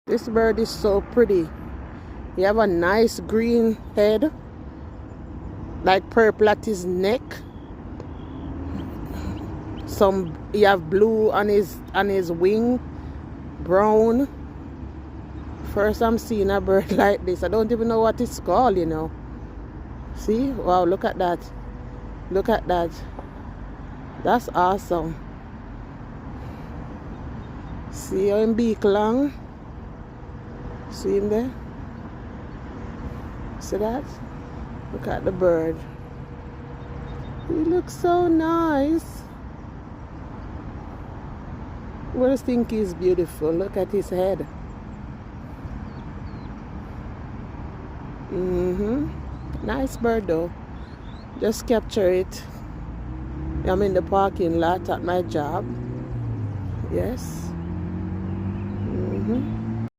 This bird is so pretty. He have a nice green head, like purple at his neck. He have blue on his wing, brown. First I'm seeing a bird like this. I don't even know what it's called, you know. See? Wow, look at that. Look at that. That's awesome. See how him beak long? See him there? See that? Look at the bird. He looks so nice. I just think he's beautiful. Look at his head. Nice bird though. Just capture it. I'm in the parking lot at my job. Yes.